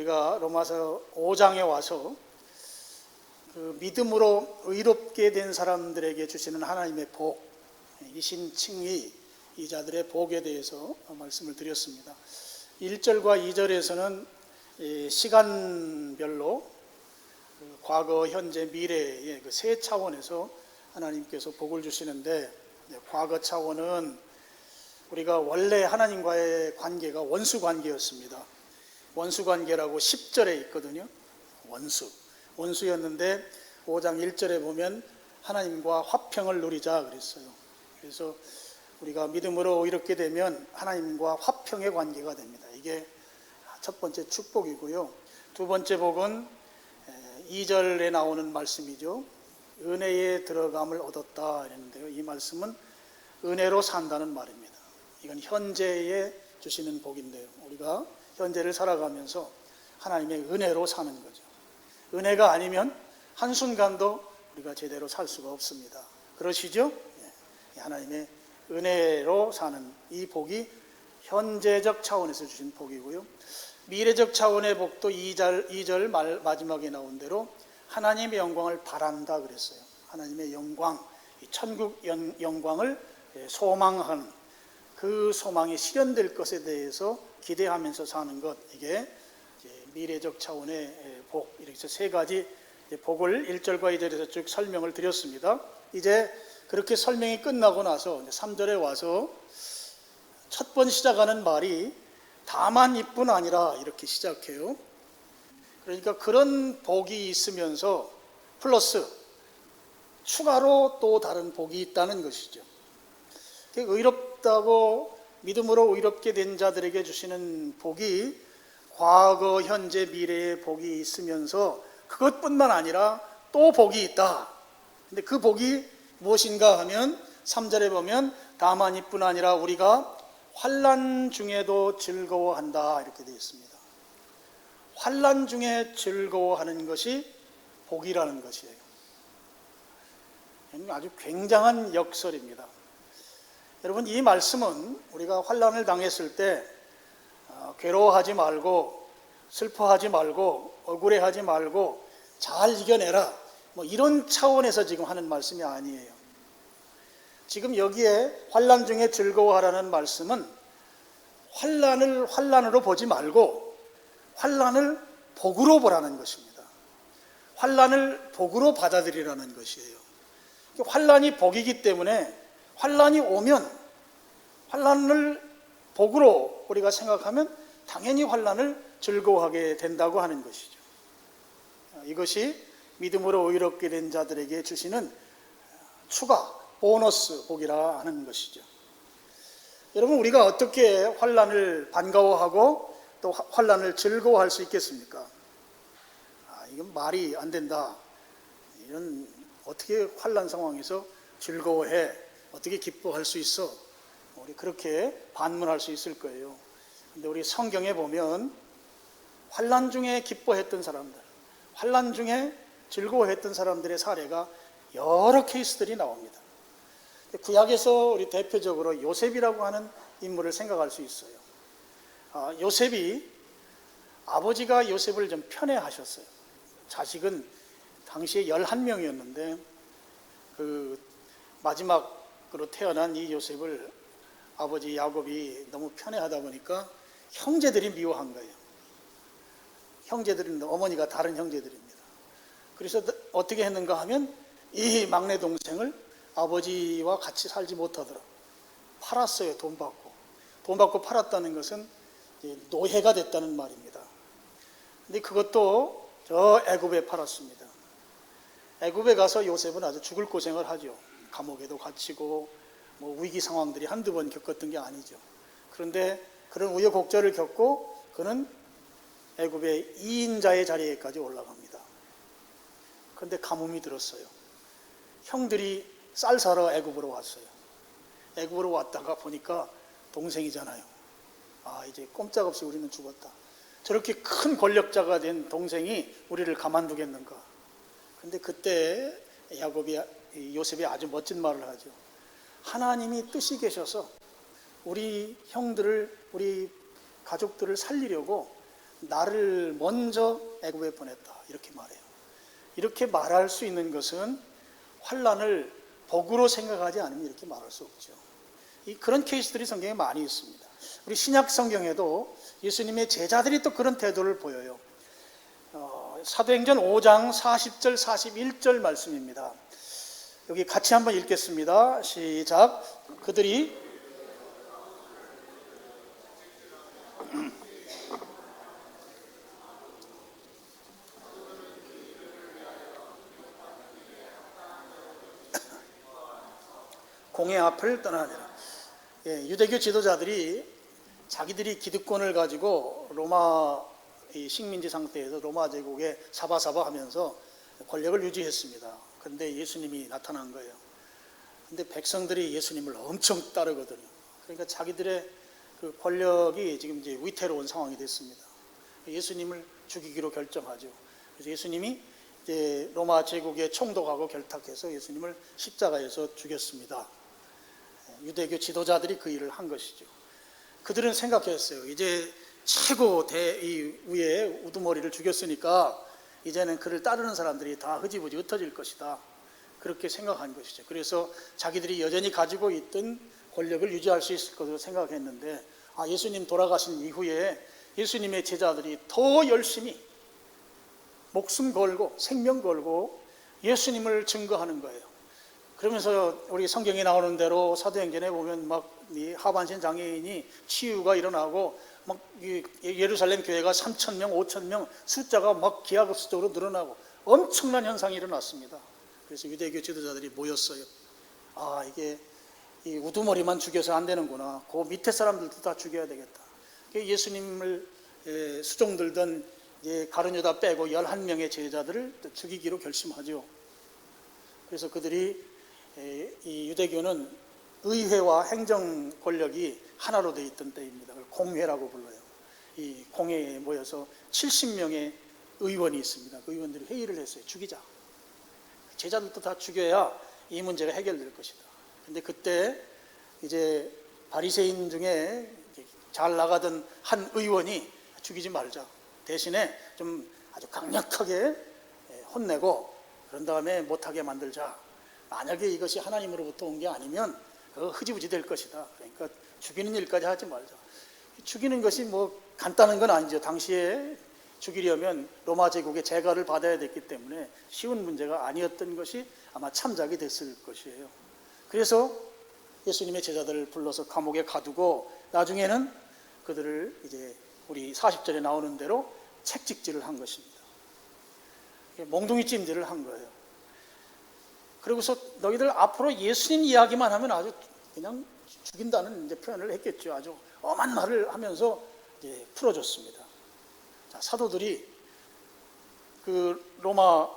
우리가 로마서 5장에 와서 그 믿음으로 의롭게 된 사람들에게 주시는 하나님의 복, 이신 칭의, 이 자들의 복에 대해서 말씀을 드렸습니다. 1절과 2절에서는 시간별로 과거, 현재, 미래의 그 세 차원에서 하나님께서 복을 주시는데, 과거 차원은 우리가 원래 하나님과의 관계가 원수 관계였습니다. 원수 관계라고 10절에 있거든요. 원수였는데 5장 1절에 보면 하나님과 화평을 누리자 그랬어요. 그래서 우리가 믿음으로 의롭게 되면 하나님과 화평의 관계가 됩니다. 이게 첫 번째 축복이고요. 두 번째 복은 2절에 나오는 말씀이죠. 은혜에 들어감을 얻었다 이랬는데요. 이 말씀은 은혜로 산다는 말입니다. 이건 현재에 주시는 복인데요. 우리가 현재를 살아가면서 하나님의 은혜로 사는 거죠. 은혜가 아니면 한순간도 우리가 제대로 살 수가 없습니다. 그러시죠? 하나님의 은혜로 사는 이 복이 현재적 차원에서 주신 복이고요. 미래적 차원의 복도 2절 마지막에 나온 대로 하나님의 영광을 바란다 그랬어요. 하나님의 영광, 천국 영광을 소망하는, 그 소망이 실현될 것에 대해서 기대하면서 사는 것, 이게 미래적 차원의 복, 이렇게 해서 세 가지 복을 1절과 2절에서 쭉 설명을 드렸습니다. 이제 그렇게 설명이 끝나고 나서 3절에 와서 첫 번 시작하는 말이 다만 이뿐 아니라 이렇게 시작해요. 그러니까 그런 복이 있으면서 플러스 추가로 또 다른 복이 있다는 것이죠. 의롭다고 믿음으로 의롭게 된 자들에게 주시는 복이 과거, 현재, 미래의 복이 있으면서 그것뿐만 아니라 또 복이 있다. 근데 그 복이 무엇인가 하면 3절에 보면 다만 이뿐 아니라 우리가 환난 중에도 즐거워한다 이렇게 되어 있습니다. 환난 중에 즐거워하는 것이 복이라는 것이에요. 아주 굉장한 역설입니다. 여러분, 이 말씀은 우리가 환난을 당했을 때 괴로워하지 말고 슬퍼하지 말고 억울해하지 말고 잘 이겨내라, 뭐 이런 차원에서 지금 하는 말씀이 아니에요. 지금 여기에 환난 중에 즐거워하라는 말씀은 환난을 환난으로 보지 말고 환난을 복으로 보라는 것입니다. 환난을 복으로 받아들이라는 것이에요. 환난이 복이기 때문에 환난이 오면 환난을 복으로 우리가 생각하면 당연히 환난을 즐거워하게 된다고 하는 것이죠. 이것이 믿음으로 의롭게 된 자들에게 주시는 추가 보너스 복이라 하는 것이죠. 여러분, 우리가 어떻게 환난을 반가워하고 또 환난을 즐거워할 수 있겠습니까? 이건 말이 안 된다. 이런 어떻게 환난 상황에서 즐거워해? 어떻게 기뻐할 수 있어? 우리 그렇게 반문할 수 있을 거예요. 근데 우리 성경에 보면 환난 중에 기뻐했던 사람들, 환난 중에 즐거워했던 사람들의 사례가 여러 케이스들이 나옵니다. 구약에서 우리 대표적으로 요셉이라고 하는 인물을 생각할 수 있어요. 요셉이, 아버지가 요셉을 좀 편애하셨어요. 자식은 당시에 11명이었는데 그 마지막으로 태어난 이 요셉을 아버지 야곱이 너무 편애하다 보니까 형제들이 미워한 거예요. 형제들은 어머니가 다른 형제들입니다. 그래서 어떻게 했는가 하면 이 막내 동생을 아버지와 같이 살지 못하더라. 팔았어요. 돈 받고 팔았다는 것은 노예가 됐다는 말입니다. 근데 그것도 저 애굽에 팔았습니다. 애굽에 가서 요셉은 아주 죽을 고생을 하죠. 감옥에도 갇히고 뭐 위기 상황들이 한두 번 겪었던 게 아니죠. 그런데 그런 우여곡절을 겪고 그는 애굽의 2인자의 자리에까지 올라갑니다. 그런데 가뭄이 들었어요. 형들이 쌀 사러 애굽으로 왔어요. 애굽으로 왔다가 보니까 동생이잖아요. 이제 꼼짝없이 우리는 죽었다. 저렇게 큰 권력자가 된 동생이 우리를 가만두겠는가. 그런데 그때 요셉이 아주 멋진 말을 하죠. 하나님이 뜻이 계셔서 우리 형들을, 우리 가족들을 살리려고 나를 먼저 애굽에 보냈다, 이렇게 말해요. 이렇게 말할 수 있는 것은 환난을 복으로 생각하지 않으면 이렇게 말할 수 없죠. 그런 케이스들이 성경에 많이 있습니다. 우리 신약 성경에도 예수님의 제자들이 또 그런 태도를 보여요. 사도행전 5장 40절 41절 말씀입니다. 여기 같이 한번 읽겠습니다. 시작. 그들이 공회 앞을 떠나니라. 유대교 지도자들이 자기들이 기득권을 가지고 로마 식민지 상태에서 로마 제국에 사바사바 하면서 권력을 유지했습니다. 그런데 예수님이 나타난 거예요. 그런데 백성들이 예수님을 엄청 따르거든요. 그러니까 자기들의 그 권력이 지금 이제 위태로운 상황이 됐습니다. 예수님을 죽이기로 결정하죠. 그래서 예수님이 이제 로마 제국의 총독하고 결탁해서 예수님을 십자가에서 죽였습니다. 유대교 지도자들이 그 일을 한 것이죠. 그들은 생각했어요. 이제 최고 위에 우두머리를 죽였으니까 이제는 그를 따르는 사람들이 다 흐지부지 흩어질 것이다, 그렇게 생각한 것이죠. 그래서 자기들이 여전히 가지고 있던 권력을 유지할 수 있을 것으로 생각했는데, 예수님 돌아가신 이후에 예수님의 제자들이 더 열심히 목숨 걸고 생명 걸고 예수님을 증거하는 거예요. 그러면서 우리 성경에 나오는 대로 사도행전에 보면 막 이 하반신 장애인이 치유가 일어나고 막 예루살렘 교회가 3,000명, 5,000명 숫자가 막 기하급수적으로 늘어나고 엄청난 현상이 일어났습니다. 그래서 유대교 지도자들이 모였어요. 이게 이 우두머리만 죽여서 안 되는구나. 그 밑에 사람들도 다 죽여야 되겠다. 예수님을 수종 들던 가룟유다 빼고 11명의 제자들을 죽이기로 결심하죠. 그래서 그들이, 이 유대교는 의회와 행정 권력이 하나로 되어 있던 때입니다. 그걸 공회라고 불러요. 이 공회에 모여서 70명의 의원이 있습니다. 그 의원들이 회의를 했어요. 죽이자. 제자들도 다 죽여야 이 문제가 해결될 것이다. 근데 그때 이제 바리새인 중에 잘 나가던 한 의원이 죽이지 말자, 대신에 좀 아주 강력하게 혼내고 그런 다음에 못하게 만들자. 만약에 이것이 하나님으로부터 온 게 아니면 흐지부지 될 것이다. 그러니까 죽이는 일까지 하지 말자. 죽이는 것이 뭐 간단한 건 아니죠. 당시에 죽이려면 로마 제국의 재가를 받아야 됐기 때문에 쉬운 문제가 아니었던 것이 아마 참작이 됐을 것이에요. 그래서 예수님의 제자들을 불러서 감옥에 가두고 나중에는 그들을 이제 우리 40절에 나오는 대로 책찍질을 한 것입니다. 몽둥이 찜질을 한 거예요. 그리고서 너희들 앞으로 예수님 이야기만 하면 아주 그냥 죽인다는 이제 표현을 했겠죠. 아주 엄한 말을 하면서 이제 풀어줬습니다. 자, 사도들이 그 로마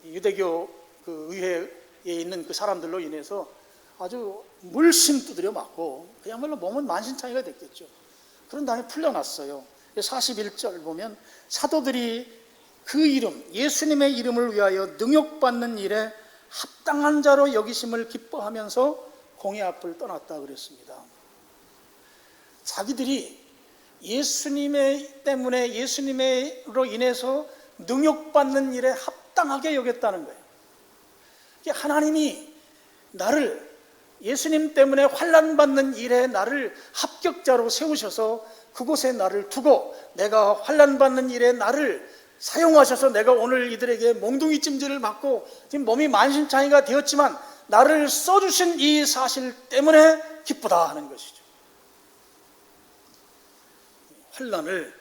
유대교 그 의회에 있는 그 사람들로 인해서 아주 물씬 두드려 맞고 그야말로 몸은 만신창이가 됐겠죠. 그런 다음에 풀려났어요. 41절 보면 사도들이 그 이름, 예수님의 이름을 위하여 능욕받는 일에 합당한 자로 여기심을 기뻐하면서 공회 앞을 떠났다 그랬습니다. 자기들이 예수님의 때문에 예수님으로 인해서 능욕받는 일에 합당하게 여겼다는 거예요. 하나님이 나를 예수님 때문에 환난받는 일에 나를 합격자로 세우셔서 그곳에 나를 두고 내가 환난받는 일에 나를 사용하셔서 내가 오늘 이들에게 몽둥이 찜질을 맞고 지금 몸이 만신창이가 되었지만 나를 써주신 이 사실 때문에 기쁘다 하는 것이죠. 환난을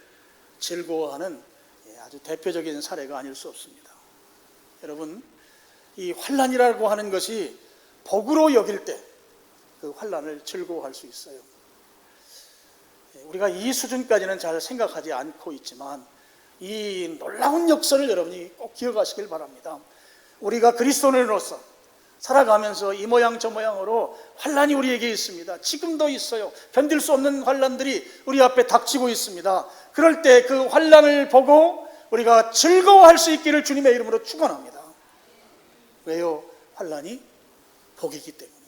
즐거워하는 아주 대표적인 사례가 아닐 수 없습니다. 여러분, 이 환난이라고 하는 것이 복으로 여길 때 그 환난을 즐거워할 수 있어요. 우리가 이 수준까지는 잘 생각하지 않고 있지만 이 놀라운 역사를 여러분이 꼭 기억하시길 바랍니다. 우리가 그리스도인으로서 살아가면서 이 모양 저 모양으로 환난이 우리에게 있습니다. 지금도 있어요. 견딜 수 없는 환난들이 우리 앞에 닥치고 있습니다. 그럴 때 그 환난을 보고 우리가 즐거워할 수 있기를 주님의 이름으로 축원합니다. 왜요? 환난이 복이기 때문이에요.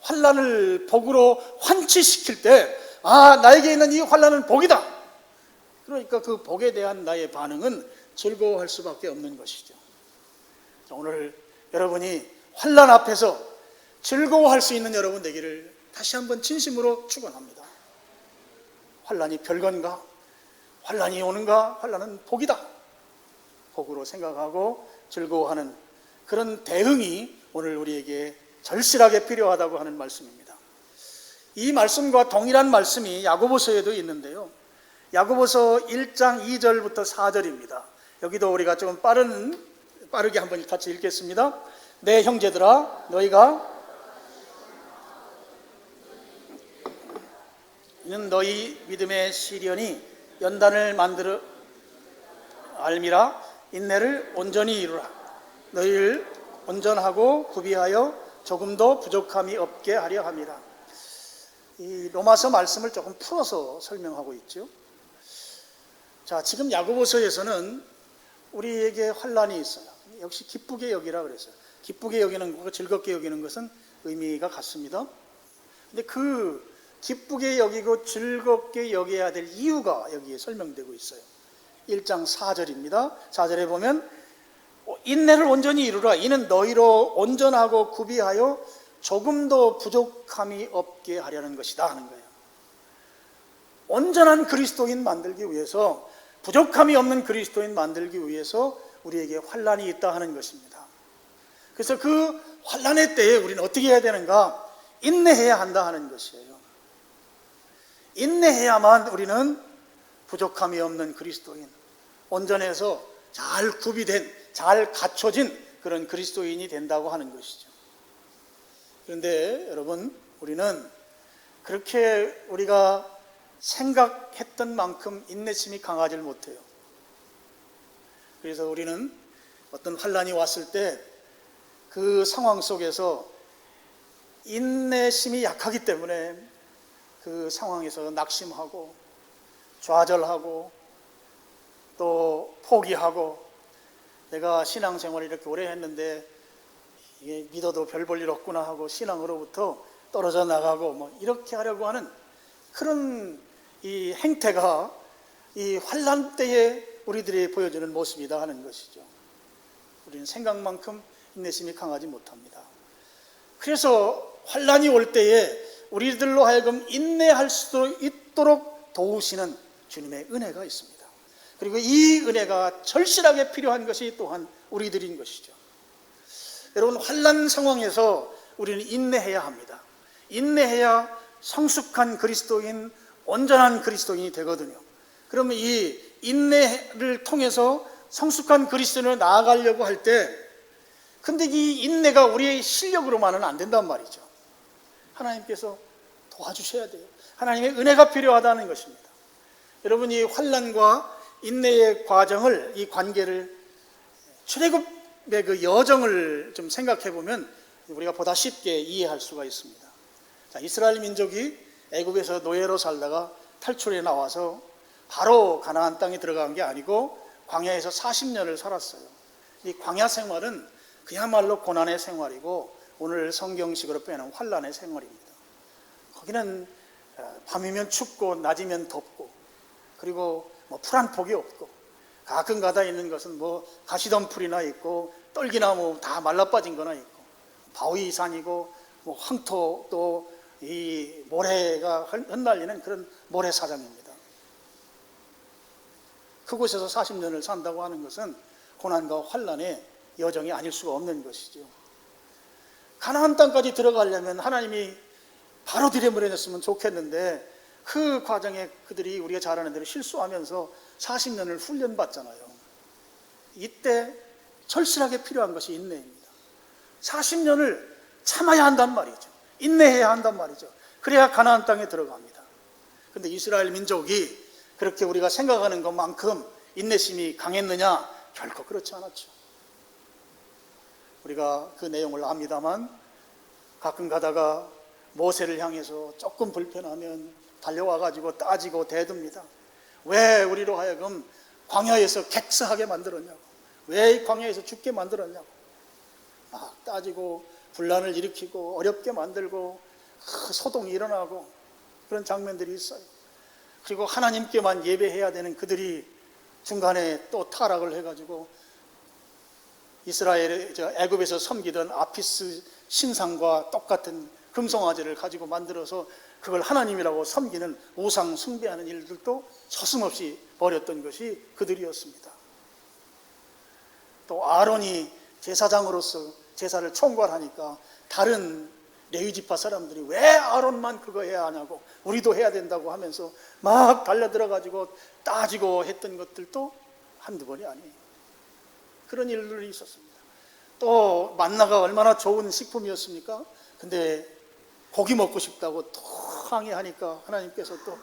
환난을 복으로 환치시킬 때 나에게 있는 이 환난은 복이다. 그러니까 그 복에 대한 나의 반응은 즐거워할 수밖에 없는 것이죠. 오늘 여러분이 환난 앞에서 즐거워할 수 있는 여러분 되기를 다시 한번 진심으로 축원합니다. 환난이 별건가? 환난이 오는가? 환난은 복이다. 복으로 생각하고 즐거워하는 그런 대응이 오늘 우리에게 절실하게 필요하다고 하는 말씀입니다. 이 말씀과 동일한 말씀이 야고보서에도 있는데요. 야고보서 1장 2절부터 4절입니다. 여기도 우리가 좀 빠르게 한번 같이 읽겠습니다. 내 형제들아, 너희가 이는 너희 믿음의 시련이 연단을 만들어 알미라. 인내를 온전히 이루라. 너희를 온전하고 구비하여 조금도 부족함이 없게 하려 함이라. 이 로마서 말씀을 조금 풀어서 설명하고 있죠. 자, 지금 야고보서에서는 우리에게 환난이 있어요. 역시 기쁘게 여기라 그랬어요. 기쁘게 여기는 것과 즐겁게 여기는 것은 의미가 같습니다. 근데 그 기쁘게 여기고 즐겁게 여겨야 될 이유가 여기에 설명되고 있어요. 1장 4절입니다. 4절에 보면 인내를 온전히 이루라. 이는 너희로 온전하고 구비하여 조금도 부족함이 없게 하려는 것이다 하는 거예요. 온전한 그리스도인 만들기 위해서, 부족함이 없는 그리스도인 만들기 위해서 우리에게 환난이 있다 하는 것입니다. 그래서 그 환난의 때에 우리는 어떻게 해야 되는가? 인내해야 한다 하는 것이에요. 인내해야만 우리는 부족함이 없는 그리스도인, 온전해서 잘 구비된, 잘 갖춰진 그런 그리스도인이 된다고 하는 것이죠. 그런데 여러분, 우리는 그렇게 우리가 생각했던 만큼 인내심이 강하지 못해요. 그래서 우리는 어떤 환난이 왔을 때 그 상황 속에서 인내심이 약하기 때문에 그 상황에서 낙심하고 좌절하고 또 포기하고, 내가 신앙생활을 이렇게 오래 했는데 이게 믿어도 별 볼 일 없구나 하고 신앙으로부터 떨어져 나가고 뭐 이렇게 하려고 하는 그런 이 행태가 이 환난 때에 우리들이 보여주는 모습이다 하는 것이죠. 우리는 생각만큼 인내심이 강하지 못합니다. 그래서 환난이 올 때에 우리들로 하여금 인내할 수 있도록 도우시는 주님의 은혜가 있습니다. 그리고 이 은혜가 절실하게 필요한 것이 또한 우리들인 것이죠. 여러분, 환난 상황에서 우리는 인내해야 합니다. 인내해야 성숙한 그리스도인, 온전한 그리스도인이 되거든요. 그러면 이 인내를 통해서 성숙한 그리스도인으로 나아가려고 할 때, 근데 이 인내가 우리의 실력으로만은 안 된단 말이죠. 하나님께서 도와주셔야 돼요. 하나님의 은혜가 필요하다는 것입니다. 여러분, 이 환난과 인내의 과정을, 이 관계를, 출애굽의 그 여정을 좀 생각해 보면 우리가 보다 쉽게 이해할 수가 있습니다. 자, 이스라엘 민족이 애굽에서 노예로 살다가 탈출해 나와서 바로 가나안 땅에 들어간 게 아니고 광야에서 40년을 살았어요. 이 광야 생활은 그야말로 고난의 생활이고 오늘 성경식으로 빼는 환난의 생활입니다. 거기는 밤이면 춥고 낮이면 덥고, 그리고 뭐 풀 한 폭이 없고, 가끔 가다 있는 것은 뭐 가시덤불이나 있고 떨기나무 다 말라빠진 거나 있고, 바위산이고 뭐 황토, 또 이 모래가 흩날리는 그런 모래사장입니다. 그곳에서 40년을 산다고 하는 것은 고난과 환난의 여정이 아닐 수가 없는 것이죠. 가나안 땅까지 들어가려면 하나님이 바로 들여보내줬으면 좋겠는데, 그 과정에 그들이 우리가 잘 아는 대로 실수하면서 40년을 훈련받잖아요. 이때 절실하게 필요한 것이 인내입니다. 40년을 참아야 한단 말이죠. 인내해야 한단 말이죠. 그래야 가나안 땅에 들어갑니다. 그런데 이스라엘 민족이 그렇게 우리가 생각하는 것만큼 인내심이 강했느냐? 결코 그렇지 않았죠. 우리가 그 내용을 압니다만, 가끔 가다가 모세를 향해서 조금 불편하면 달려와가지고 따지고 대듭니다. 왜 우리로 하여금 광야에서 객사하게 만들었냐고, 왜 이 광야에서 죽게 만들었냐고 막 따지고 분란을 일으키고 어렵게 만들고 소동이 일어나고 그런 장면들이 있어요. 그리고 하나님께만 예배해야 되는 그들이 중간에 또 타락을 해가지고 이스라엘 애굽에서 섬기던 아피스 신상과 똑같은 금송아지를 가지고 만들어서 그걸 하나님이라고 섬기는 우상 숭배하는 일들도 서슴없이 벌였던 것이 그들이었습니다. 또 아론이 제사장으로서 제사를 총괄하니까 다른 레위지파 사람들이 왜 아론만 그거 해야 하냐고, 우리도 해야 된다고 하면서 막 달려들어가지고 따지고 했던 것들도 한두 번이 아니에요. 그런 일들이 있었습니다. 또 만나가 얼마나 좋은 식품이었습니까? 근데 고기 먹고 싶다고 또 항의하니까 하나님께서 또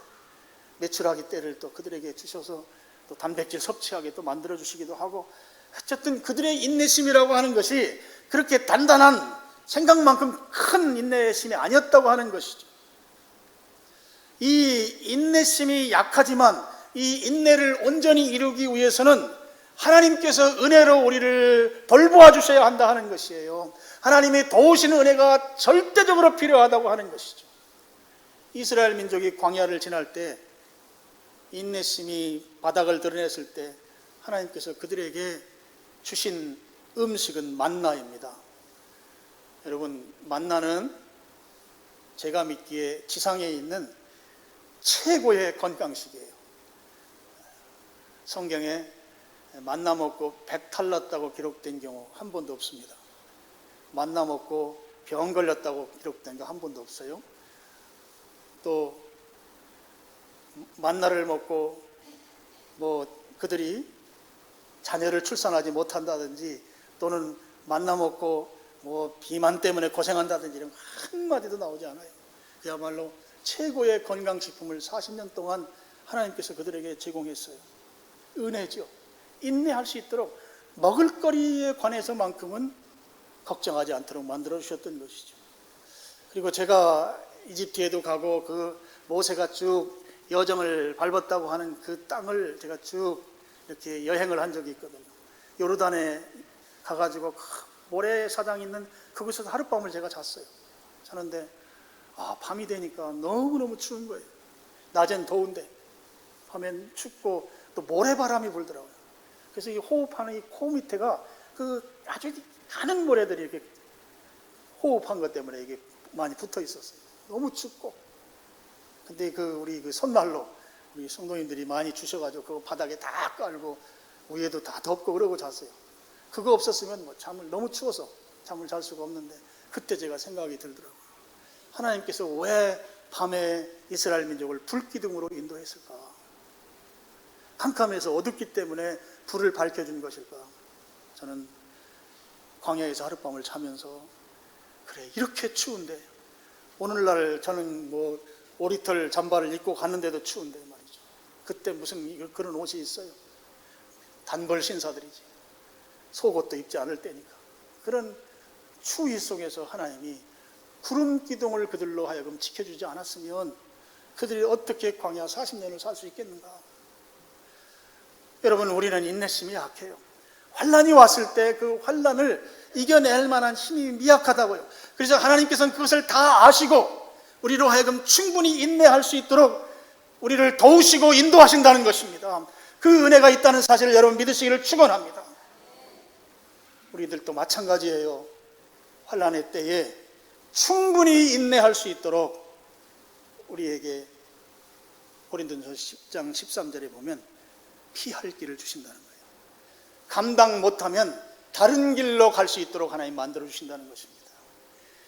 메추라기 떼를 또 그들에게 주셔서 또 단백질 섭취하게 또 만들어 주시기도 하고, 어쨌든 그들의 인내심이라고 하는 것이 그렇게 단단한 생각만큼 큰 인내심이 아니었다고 하는 것이죠. 이 인내심이 약하지만 이 인내를 온전히 이루기 위해서는 하나님께서 은혜로 우리를 돌보아 주셔야 한다 하는 것이에요. 하나님의 도우시는 은혜가 절대적으로 필요하다고 하는 것이죠. 이스라엘 민족이 광야를 지날 때 인내심이 바닥을 드러냈을 때 하나님께서 그들에게 주신 음식은 만나입니다. 여러분, 만나는 제가 믿기에 지상에 있는 최고의 건강식이에요. 성경에 만나 먹고 배탈 났다고 기록된 경우 한 번도 없습니다. 만나 먹고 병 걸렸다고 기록된 거 한 번도 없어요. 또 만나를 먹고 그들이 자녀를 출산하지 못한다든지, 또는 만나 먹고 비만 때문에 고생한다든지 이런 거 한마디도 나오지 않아요. 그야말로 최고의 건강식품을 40년 동안 하나님께서 그들에게 제공했어요. 은혜죠. 인내할 수 있도록 먹을거리에 관해서만큼은 걱정하지 않도록 만들어 주셨던 것이죠. 그리고 제가 이집트에도 가고 그 모세가 쭉 여정을 밟았다고 하는 그 땅을 제가 쭉 이렇게 여행을 한 적이 있거든요. 요르단에 가가지고 모래사장 있는 그곳에서 하룻밤을 제가 잤어요. 자는데 밤이 되니까 너무너무 추운 거예요. 낮엔 더운데 밤엔 춥고 또 모래바람이 불더라고요. 그래서 이 호흡하는 이 코 밑에가 그 아주 가는 모래들이 이렇게 호흡한 것 때문에 이게 많이 붙어 있었어요. 너무 춥고. 근데 우리 손난로 우리 성도님들이 많이 주셔가지고 그 바닥에 다 깔고 위에도 다 덮고 그러고 잤어요. 그거 없었으면 잠을, 너무 추워서 잠을 잘 수가 없는데, 그때 제가 생각이 들더라고요. 하나님께서 왜 밤에 이스라엘 민족을 불기둥으로 인도했을까? 캄캄해서 어둡기 때문에 불을 밝혀준 것일까? 저는 광야에서 하룻밤을 자면서, 그래, 이렇게 추운데 오늘날 저는 오리털 잠바를 입고 갔는데도 추운데 말이죠. 그때 무슨 그런 옷이 있어요? 단벌 신사들이지. 속옷도 입지 않을 때니까. 그런 추위 속에서 하나님이 구름 기둥을 그들로 하여금 지켜주지 않았으면 그들이 어떻게 광야 40년을 살 수 있겠는가? 여러분, 우리는 인내심이 약해요. 환난이 왔을 때 그 환난을 이겨낼 만한 힘이 미약하다고요. 그래서 하나님께서는 그것을 다 아시고 우리로 하여금 충분히 인내할 수 있도록 우리를 도우시고 인도하신다는 것입니다. 그 은혜가 있다는 사실을 여러분 믿으시기를 축원합니다. 우리들도 마찬가지예요. 환난의 때에 충분히 인내할 수 있도록 우리에게 고린도전서 10장 13절에 보면 피할 길을 주신다는 거예요. 감당 못하면 다른 길로 갈 수 있도록 하나님 만들어 주신다는 것입니다.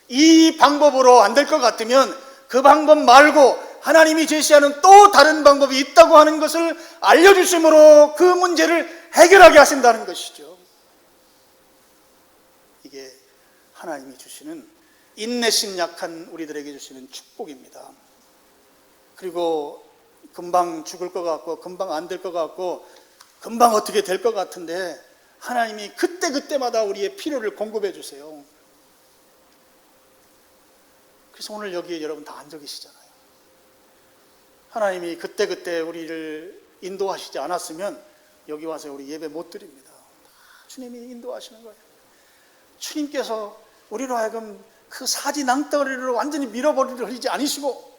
이 방법으로 안 될 것 같으면 그 방법 말고 하나님이 제시하는 또 다른 방법이 있다고 하는 것을 알려주심으로 그 문제를 해결하게 하신다는 것이죠. 이게 하나님이 주시는, 인내심 약한 우리들에게 주시는 축복입니다. 그리고 금방 죽을 것 같고 금방 안 될 것 같고 금방 어떻게 될 것 같은데 하나님이 그때그때마다 우리의 필요를 공급해 주세요. 그래서 오늘 여기에 여러분 다 앉아 계시잖아요. 하나님이 그때그때 우리를 인도하시지 않았으면 여기 와서 우리 예배 못 드립니다. 주님이 인도하시는 거예요. 주님께서 우리로 하여금 그 사지 낭떠러리를 완전히 밀어버리지 않으시고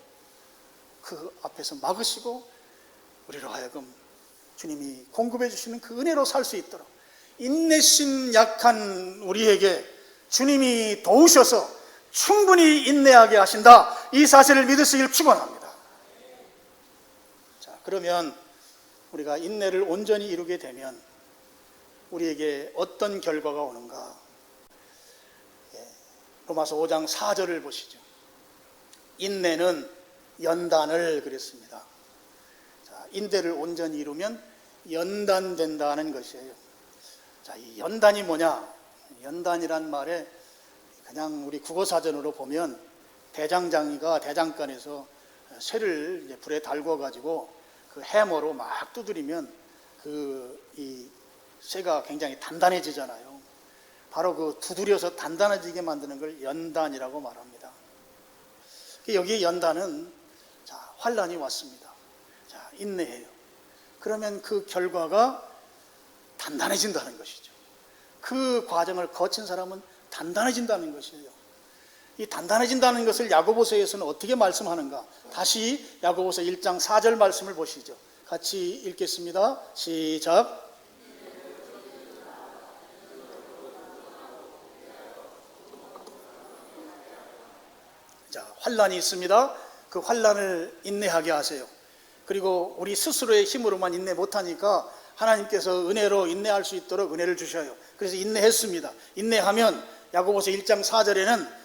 그 앞에서 막으시고 우리로 하여금 주님이 공급해 주시는 그 은혜로 살 수 있도록 인내심 약한 우리에게 주님이 도우셔서 충분히 인내하게 하신다, 이 사실을 믿으시길 축원합니다. 자, 그러면 우리가 인내를 온전히 이루게 되면 우리에게 어떤 결과가 오는가? 로마서 5장 4절을 보시죠. 인내는 연단을 그랬습니다. 자, 인내를 온전히 이루면 연단된다는 것이에요. 자, 이 연단이 뭐냐? 연단이란 말에 그냥 우리 국어사전으로 보면 대장장이가 대장간에서 쇠를 이제 불에 달궈 가지고 그 해머로 막 두드리면 이 쇠가 굉장히 단단해지잖아요. 바로 그 두드려서 단단해지게 만드는 걸 연단이라고 말합니다. 여기 연단은 자, 환난이 왔습니다. 자, 인내해요. 그러면 그 결과가 단단해진다는 것이죠. 그 과정을 거친 사람은 단단해진다는 것이에요. 이 단단해진다는 것을 야고보서에서는 어떻게 말씀하는가? 다시 야고보서 1장 4절 말씀을 보시죠. 같이 읽겠습니다. 시작. 자, 환난이 있습니다. 그 환난을 인내하게 하세요. 그리고 우리 스스로의 힘으로만 인내 못하니까 하나님께서 은혜로 인내할 수 있도록 은혜를 주셔요. 그래서 인내했습니다. 인내하면 야고보서 1장 4절에는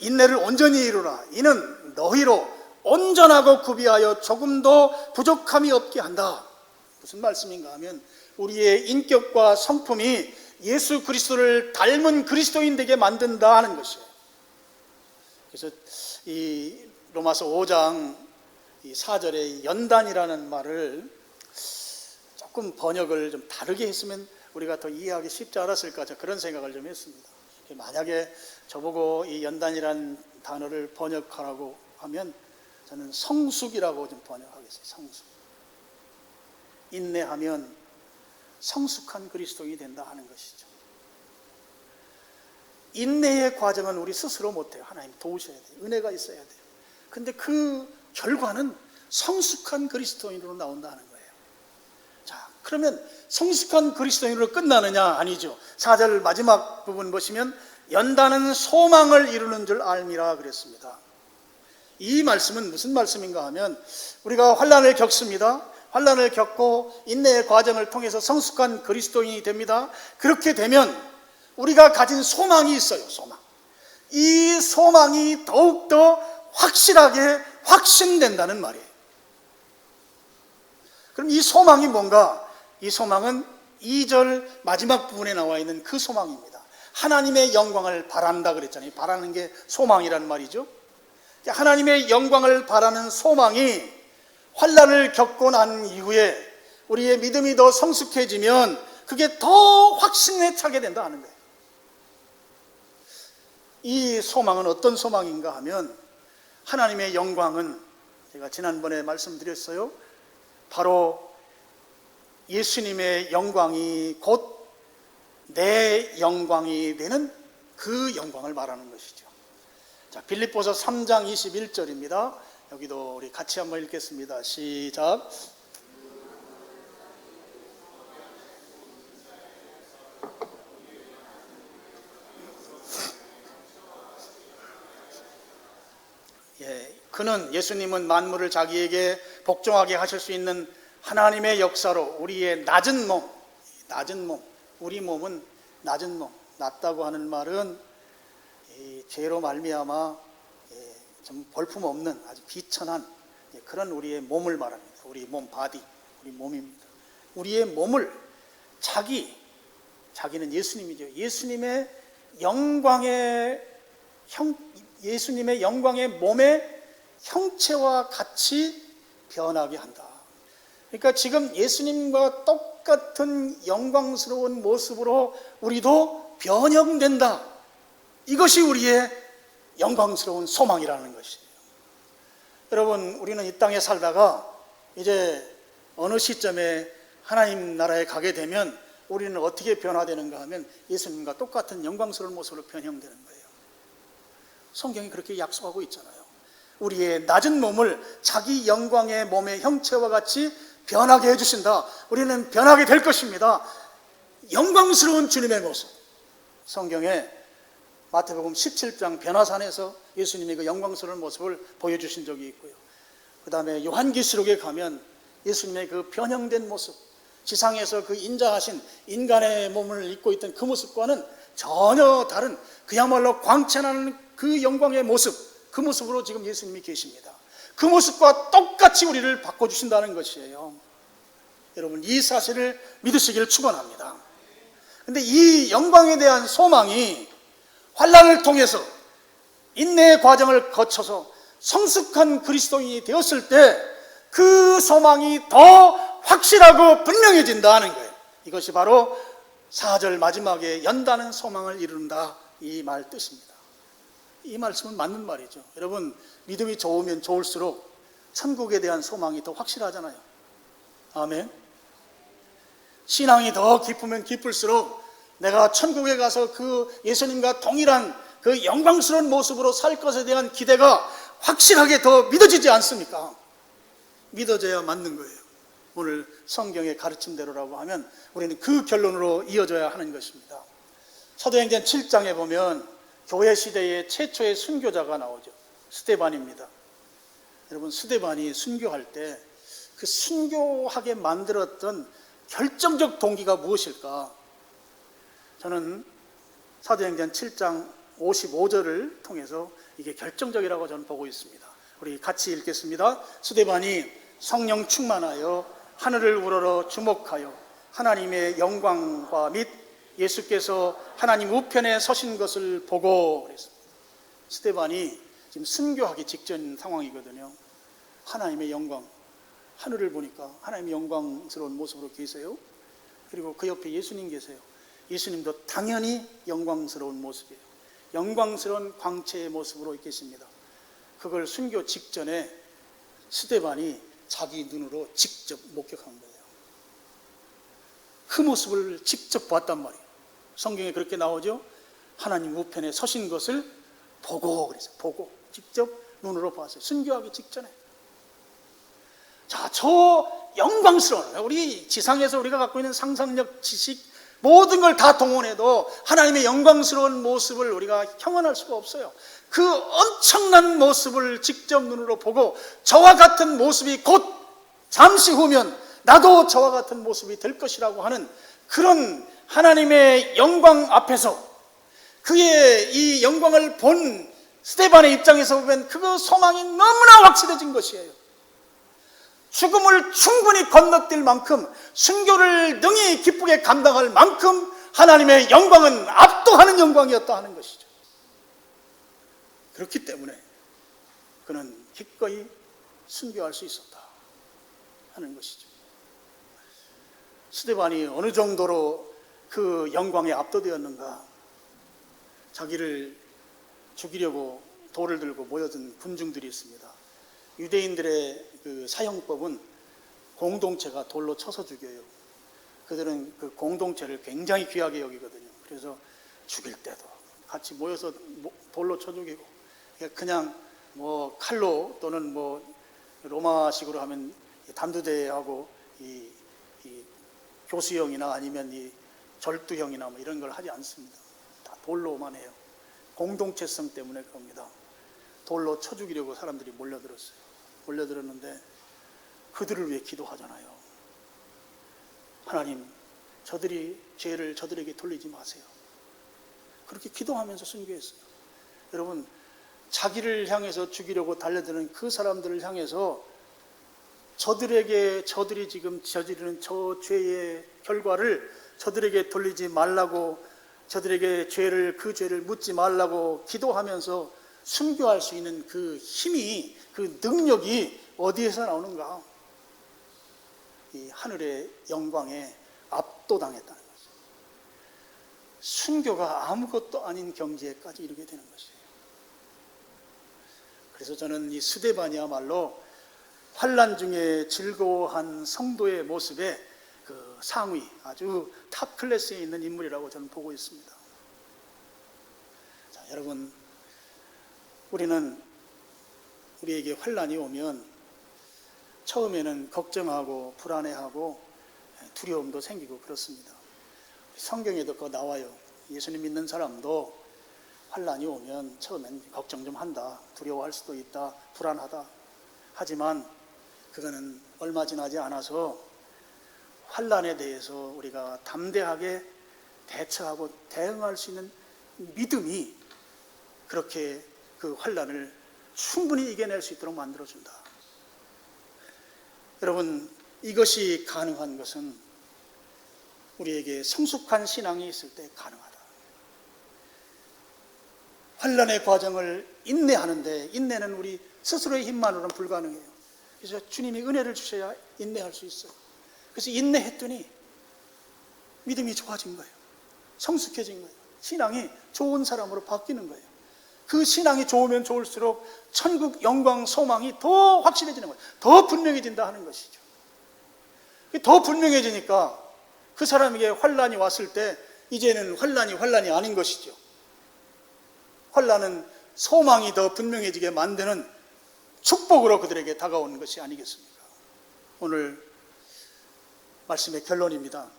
인내를 온전히 이루라. 이는 너희로 온전하고 구비하여 조금도 부족함이 없게 한다. 무슨 말씀인가 하면 우리의 인격과 성품이 예수 그리스도를 닮은 그리스도인 되게 만든다 하는 것이에요. 그래서 이 로마서 5장 4절의 연단이라는 말을 조금 번역을 좀 다르게 했으면 우리가 더 이해하기 쉽지 않았을까, 그런 생각을 좀 했습니다. 만약에 저보고 이 연단이라는 단어를 번역하라고 하면 저는 성숙이라고 좀 번역하겠어요. 성숙. 인내하면 성숙한 그리스도인이 된다 하는 것이죠. 인내의 과정은 우리 스스로 못해요. 하나님 도우셔야 돼요. 은혜가 있어야 돼요. 근데 그 결과는 성숙한 그리스도인으로 나온다 하는 거예요. 자, 그러면 성숙한 그리스도인으로 끝나느냐? 아니죠. 4절 마지막 부분 보시면 연단은 소망을 이루는 줄 알미라 그랬습니다. 이 말씀은 무슨 말씀인가 하면 우리가 환난을 겪습니다. 환난을 겪고 인내의 과정을 통해서 성숙한 그리스도인이 됩니다. 그렇게 되면 우리가 가진 소망이 있어요. 소망. 이 소망이 더욱더 확실하게 확신된다는 말이에요. 그럼 이 소망이 뭔가? 이 소망은 2절 마지막 부분에 나와 있는 그 소망입니다. 하나님의 영광을 바란다 그랬잖아요. 바라는 게 소망이란 말이죠. 하나님의 영광을 바라는 소망이 환난을 겪고 난 이후에 우리의 믿음이 더 성숙해지면 그게 더 확신에 차게 된다 하는 거예요. 이 소망은 어떤 소망인가 하면 하나님의 영광은 제가 지난번에 말씀드렸어요. 바로 예수님의 영광이 곧 내 영광이 되는 그 영광을 말하는 것이죠. 자, 빌립보서 3장 21절입니다. 여기도 우리 같이 한번 읽겠습니다. 시작. 그는 예수님은 만물을 자기에게 복종하게 하실 수 있는 하나님의 역사로 우리의 낮은 몸, 우리 몸은 낮은 몸, 낮다고 하는 말은 죄로 말미암아 좀 볼품없는 아주 비천한 그런 우리의 몸을 말합니다. 우리 몸, 바디, 우리 몸입니다. 우리의 몸을 자기는 예수님이죠. 예수님의 영광의 몸의 형체와 같이 변하게 한다. 그러니까 지금 예수님과 똑같은 영광스러운 모습으로 우리도 변형된다. 이것이 우리의 영광스러운 소망이라는 것이에요. 여러분, 우리는 이 땅에 살다가 이제 어느 시점에 하나님 나라에 가게 되면 우리는 어떻게 변화되는가 하면 예수님과 똑같은 영광스러운 모습으로 변형되는 거예요. 성경이 그렇게 약속하고 있잖아요. 우리의 낮은 몸을 자기 영광의 몸의 형체와 같이 변하게 해주신다. 우리는 변하게 될 것입니다. 영광스러운 주님의 모습. 성경에 마태복음 17장 변화산에서 예수님이 그 영광스러운 모습을 보여주신 적이 있고요. 그 다음에 요한계시록에 가면 예수님의 그 변형된 모습, 지상에서 그 인자하신 인간의 몸을 입고 있던 그 모습과는 전혀 다른 그야말로 광채나는 그 영광의 모습, 그 모습으로 지금 예수님이 계십니다. 그 모습과 똑같이 우리를 바꿔주신다는 것이에요. 여러분, 이 사실을 믿으시기를 축원합니다. 그런데 이 영광에 대한 소망이 환난을 통해서 인내의 과정을 거쳐서 성숙한 그리스도인이 되었을 때 그 소망이 더 확실하고 분명해진다는 거예요. 이것이 바로 4절 마지막에 연다는 소망을 이룬다, 이 말 뜻입니다. 이 말씀은 맞는 말이죠. 여러분, 믿음이 좋으면 좋을수록 천국에 대한 소망이 더 확실하잖아요. 아멘. 신앙이 더 깊으면 깊을수록 내가 천국에 가서 그 예수님과 동일한 그 영광스러운 모습으로 살 것에 대한 기대가 확실하게 더 믿어지지 않습니까? 믿어져야 맞는 거예요. 오늘 성경의 가르침대로라고 하면 우리는 그 결론으로 이어져야 하는 것입니다. 사도행전 7장에 보면 교회 시대의 최초의 순교자가 나오죠. 스데반입니다. 여러분, 스데반이 순교할 때 그 순교하게 만들었던 결정적 동기가 무엇일까? 저는 사도행전 7장 55절을 통해서 이게 결정적이라고 저는 보고 있습니다. 우리 같이 읽겠습니다. 스데반이 성령 충만하여 하늘을 우러러 주목하여 하나님의 영광과 및 예수께서 하나님 우편에 서신 것을 보고 그랬습니다. 스데반이 지금 순교하기 직전 상황이거든요. 하나님의 영광, 하늘을 보니까 하나님의 영광스러운 모습으로 계세요. 그리고 그 옆에 예수님 계세요. 예수님도 당연히 영광스러운 모습이에요. 영광스러운 광채의 모습으로 계십니다. 그걸 순교 직전에 스데반이 자기 눈으로 직접 목격한 거예요. 그 모습을 직접 봤단 말이에요. 성경에 그렇게 나오죠. 하나님 우편에 서신 것을 보고 그랬어요. 보고 직접 눈으로 봤어요. 순교하기 직전에. 자, 저 영광스러운, 우리 지상에서 우리가 갖고 있는 상상력, 지식, 모든 걸 다 동원해도 하나님의 영광스러운 모습을 우리가 형언할 수가 없어요. 그 엄청난 모습을 직접 눈으로 보고 저와 같은 모습이 곧 잠시 후면 나도 저와 같은 모습이 될 것이라고 하는 그런 하나님의 영광 앞에서 그의 이 영광을 본 스데반의 입장에서 보면 그 소망이 너무나 확실해진 것이에요. 죽음을 충분히 건너뛸 만큼, 순교를 능히 기쁘게 감당할 만큼 하나님의 영광은 압도하는 영광이었다 하는 것이죠. 그렇기 때문에 그는 기꺼이 순교할 수 있었다 하는 것이죠. 스데반이 어느 정도로 그 영광에 압도되었는가? 자기를 죽이려고 돌을 들고 모여든 군중들이 있습니다. 유대인들의 그 사형법은 공동체가 돌로 쳐서 죽여요. 그들은 그 공동체를 굉장히 귀하게 여기거든요. 그래서 죽일 때도 같이 모여서 돌로 쳐 죽이고, 그냥 뭐 칼로 또는 뭐 로마식으로 하면 단두대하고 이 교수형이나 아니면 이 절두형이나 뭐 이런 걸 하지 않습니다. 다 돌로만 해요. 공동체성 때문에 그럽니다. 돌로 쳐 죽이려고 사람들이 몰려들었는데 그들을 위해 기도하잖아요. 하나님, 저들이 죄를 저들에게 돌리지 마세요. 그렇게 기도하면서 순교했어요. 여러분, 자기를 향해서 죽이려고 달려드는 그 사람들을 향해서 저들이 지금 저지르는 저 죄의 결과를 저들에게 돌리지 말라고, 저들에게 그 죄를 묻지 말라고 기도하면서 순교할 수 있는 그 힘이, 그 능력이 어디에서 나오는가? 이 하늘의 영광에 압도당했다는 거죠. 순교가 아무것도 아닌 경지에까지 이르게 되는 것이에요. 그래서 저는 이 스데반이야말로 환난 중에 즐거워한 성도의 모습에 그 상위, 아주 탑 클래스에 있는 인물이라고 저는 보고 있습니다. 자, 여러분, 우리는 우리에게 환난이 오면 처음에는 걱정하고 불안해하고 두려움도 생기고 그렇습니다. 성경에도 그거 나와요. 예수님 믿는 사람도 환난이 오면 처음엔 걱정 좀 한다, 두려워할 수도 있다, 불안하다. 하지만 그거는 얼마 지나지 않아서 환난에 대해서 우리가 담대하게 대처하고 대응할 수 있는 믿음이 그렇게 그 환난을 충분히 이겨낼 수 있도록 만들어준다. 여러분, 이것이 가능한 것은 우리에게 성숙한 신앙이 있을 때 가능하다. 환난의 과정을 인내하는데, 인내는 우리 스스로의 힘만으로는 불가능해요. 그래서 주님이 은혜를 주셔야 인내할 수 있어요. 그래서 인내했더니 믿음이 좋아진 거예요. 성숙해진 거예요. 신앙이 좋은 사람으로 바뀌는 거예요. 그 신앙이 좋으면 좋을수록 천국 영광 소망이 더 확실해지는 거예요. 더 분명해진다 하는 것이죠. 더 분명해지니까 그 사람에게 환난이 왔을 때 이제는 환난이 아닌 것이죠. 환난은 소망이 더 분명해지게 만드는 축복으로 그들에게 다가오는 것이 아니겠습니까? 오늘 말씀의 결론입니다.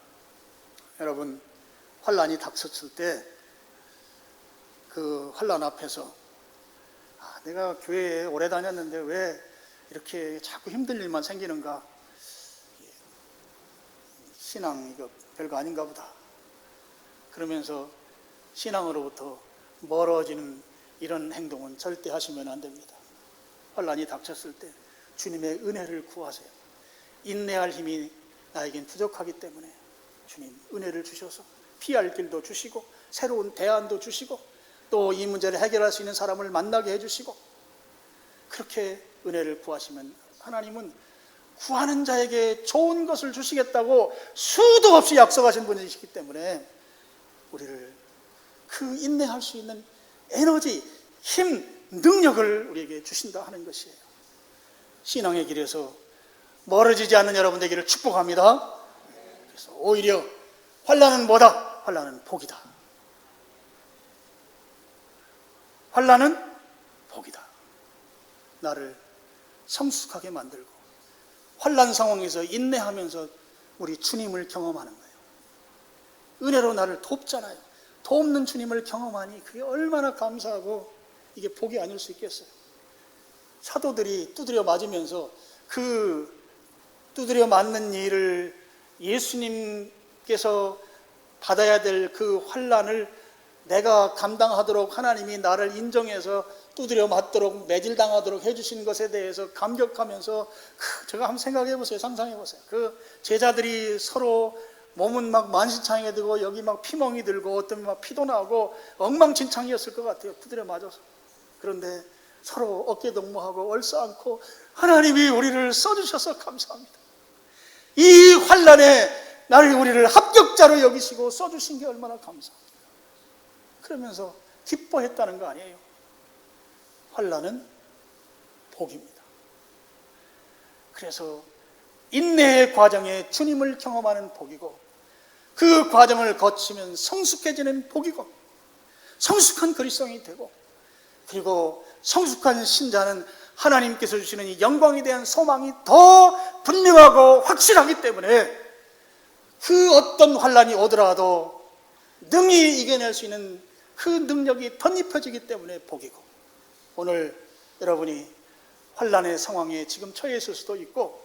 여러분, 환난이 닥쳤을 때 그 환난 앞에서 내가 교회에 오래 다녔는데 왜 이렇게 자꾸 힘들 일만 생기는가? 신앙 이거 별거 아닌가 보다. 그러면서 신앙으로부터 멀어지는 이런 행동은 절대 하시면 안 됩니다. 환난이 닥쳤을 때 주님의 은혜를 구하세요. 인내할 힘이 나에겐 부족하기 때문에 주님 은혜를 주셔서 피할 길도 주시고 새로운 대안도 주시고 또 이 문제를 해결할 수 있는 사람을 만나게 해주시고, 그렇게 은혜를 구하시면 하나님은 구하는 자에게 좋은 것을 주시겠다고 수도 없이 약속하신 분이시기 때문에 우리를 그 인내할 수 있는 에너지, 힘, 능력을 우리에게 주신다 하는 것이에요. 신앙의 길에서 멀어지지 않는 여러분 되기를 축복합니다. 그래서 오히려 환난은 뭐다? 환난은 복이다. 환난은 복이다. 나를 성숙하게 만들고 환난 상황에서 인내하면서 우리 주님을 경험하는 거예요. 은혜로 나를 돕잖아요. 돕는 주님을 경험하니 그게 얼마나 감사하고 이게 복이 아닐 수 있겠어요. 사도들이 두드려 맞으면서 그 두드려 맞는 일을 예수님께서 받아야 될 그 환난을 내가 감당하도록 하나님이 나를 인정해서 두드려 맞도록 매질당하도록 해주신 것에 대해서 감격하면서 제가 한번 생각해 보세요. 상상해 보세요. 그 제자들이 서로 몸은 막 만신창이가 되고 여기 막 피멍이 들고 어떤 막 피도 나고 엉망진창이었을 것 같아요. 두드려 맞아서. 그런데 서로 어깨동무하고 얼싸안고 하나님이 우리를 써주셔서 감사합니다. 이 환난에 우리를 합격자로 여기시고 써주신 게 얼마나 감사합니다. 그러면서 기뻐했다는 거 아니에요. 환난은 복입니다. 그래서 인내의 과정에 주님을 경험하는 복이고, 그 과정을 거치면 성숙해지는 복이고, 성숙한 그리스도인이 되고, 그리고 성숙한 신자는 하나님께서 주시는 이 영광에 대한 소망이 더 분명하고 확실하기 때문에 그 어떤 환난이 오더라도 능히 이겨낼 수 있는 그 능력이 덧입혀지기 때문에 복이고, 오늘 여러분이 환난의 상황에 지금 처해 있을 수도 있고,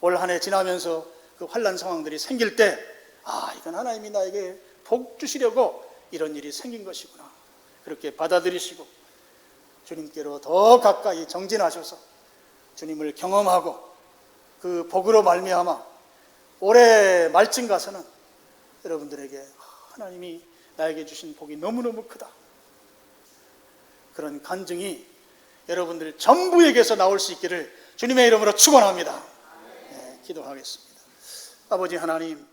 올 한 해 지나면서 그 환난 상황들이 생길 때 이건 하나님이 나에게 복 주시려고 이런 일이 생긴 것이구나, 그렇게 받아들이시고 주님께로 더 가까이 정진하셔서 주님을 경험하고 그 복으로 말미암아 올해 말쯤 가서는 여러분들에게 하나님이 나에게 주신 복이 너무너무 크다, 그런 간증이 여러분들 전부에게서 나올 수 있기를 주님의 이름으로 축원합니다. 네, 기도하겠습니다. 아버지 하나님,